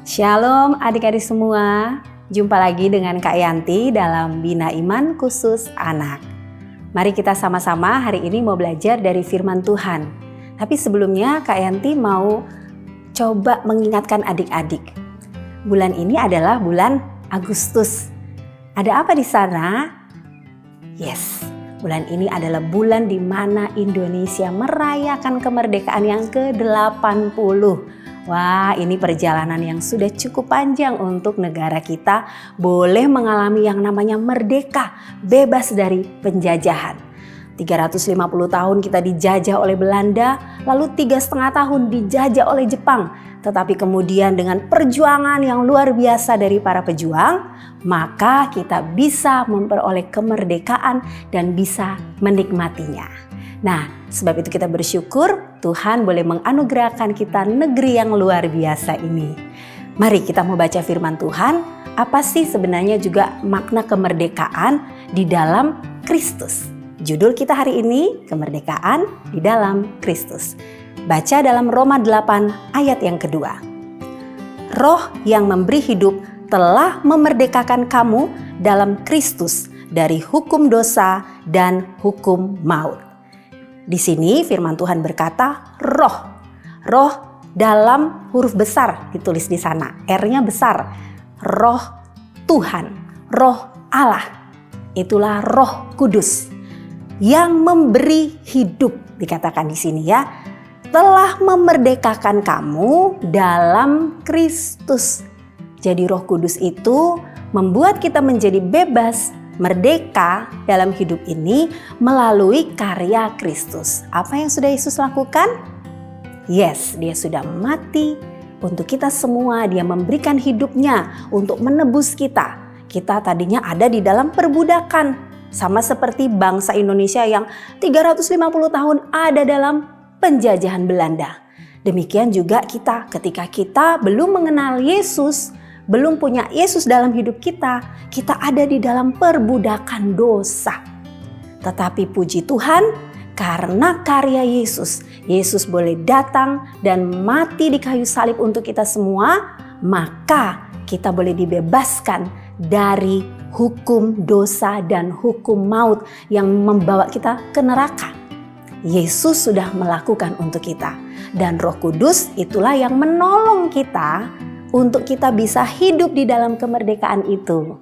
Shalom adik-adik semua, jumpa lagi dengan Kak Yanti dalam Bina Iman Khusus Anak. Mari kita sama-sama hari ini mau belajar dari firman Tuhan. Tapi sebelumnya Kak Yanti mau coba mengingatkan adik-adik. Bulan ini adalah bulan Agustus. Ada apa di sana? Yes, bulan ini adalah bulan di mana Indonesia merayakan kemerdekaan yang ke-80. Wah, ini perjalanan yang sudah cukup panjang untuk negara kita boleh mengalami yang namanya merdeka, bebas dari penjajahan. 350 tahun kita dijajah oleh Belanda, lalu 3,5 tahun dijajah oleh Jepang. Tetapi kemudian dengan perjuangan yang luar biasa dari para pejuang, maka kita bisa memperoleh kemerdekaan dan bisa menikmatinya. Nah, sebab itu kita bersyukur Tuhan boleh menganugerahkan kita negeri yang luar biasa ini. Mari kita mau baca firman Tuhan. Apa sih sebenarnya juga makna kemerdekaan di dalam Kristus? Judul kita hari ini, kemerdekaan di dalam Kristus. Baca dalam Roma 8 ayat yang kedua. Roh yang memberi hidup telah memerdekakan kamu dalam Kristus dari hukum dosa dan hukum maut. Di sini firman Tuhan berkata roh. Roh dalam huruf besar ditulis di sana. R-nya besar. Roh Tuhan, roh Allah. Itulah Roh Kudus yang memberi hidup, dikatakan di sini ya. Telah memerdekakan kamu dalam Kristus. Jadi Roh Kudus itu membuat kita menjadi bebas, merdeka dalam hidup ini melalui karya Kristus. Apa yang sudah Yesus lakukan? Yes, dia sudah mati untuk kita semua. Dia memberikan hidupnya untuk menebus kita. Kita tadinya ada di dalam perbudakan. Sama seperti bangsa Indonesia yang 350 tahun ada dalam penjajahan Belanda. Demikian juga kita ketika kita belum mengenal Yesus, belum punya Yesus dalam hidup kita, kita ada di dalam perbudakan dosa. Tetapi puji Tuhan, karena karya Yesus, Yesus boleh datang dan mati di kayu salib untuk kita semua, maka kita boleh dibebaskan dari hukum dosa dan hukum maut yang membawa kita ke neraka. Yesus sudah melakukan untuk kita. Dan Roh Kudus itulah yang menolong kita untuk kita bisa hidup di dalam kemerdekaan itu.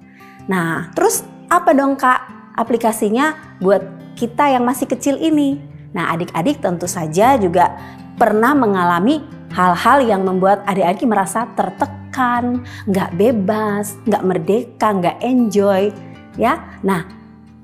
Nah, terus apa dong Kak aplikasinya buat kita yang masih kecil ini? Nah, adik-adik tentu saja juga pernah mengalami hal-hal yang membuat adik-adik merasa tertekan, nggak bebas, nggak merdeka, nggak enjoy. Ya, nah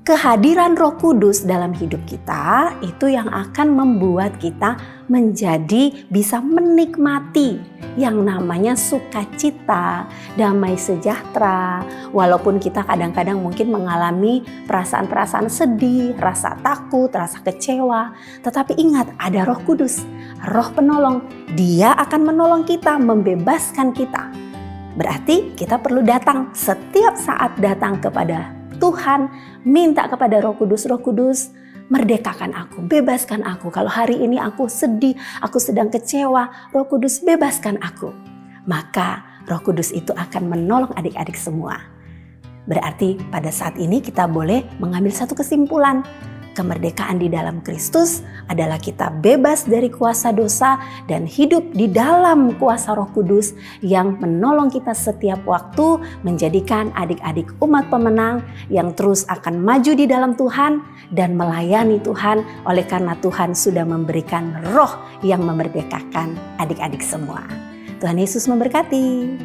kehadiran Roh Kudus dalam hidup kita itu yang akan membuat kita menjadi bisa menikmati yang namanya sukacita, damai sejahtera. Walaupun kita kadang-kadang mungkin mengalami perasaan-perasaan sedih, rasa takut, rasa kecewa. Tetapi ingat ada Roh Kudus, Roh penolong. Dia akan menolong kita, membebaskan kita. Berarti kita perlu datang setiap saat datang kepada Tuhan, minta kepada Roh Kudus, Roh Kudus merdekakan aku, bebaskan aku. Kalau hari ini aku sedih, aku sedang kecewa, Roh Kudus bebaskan aku. Maka Roh Kudus itu akan menolong adik-adik semua. Berarti pada saat ini kita boleh mengambil satu kesimpulan. Kemerdekaan di dalam Kristus adalah kita bebas dari kuasa dosa dan hidup di dalam kuasa Roh Kudus yang menolong kita setiap waktu menjadikan adik-adik umat pemenang yang terus akan maju di dalam Tuhan dan melayani Tuhan oleh karena Tuhan sudah memberikan roh yang memerdekakan adik-adik semua. Tuhan Yesus memberkati.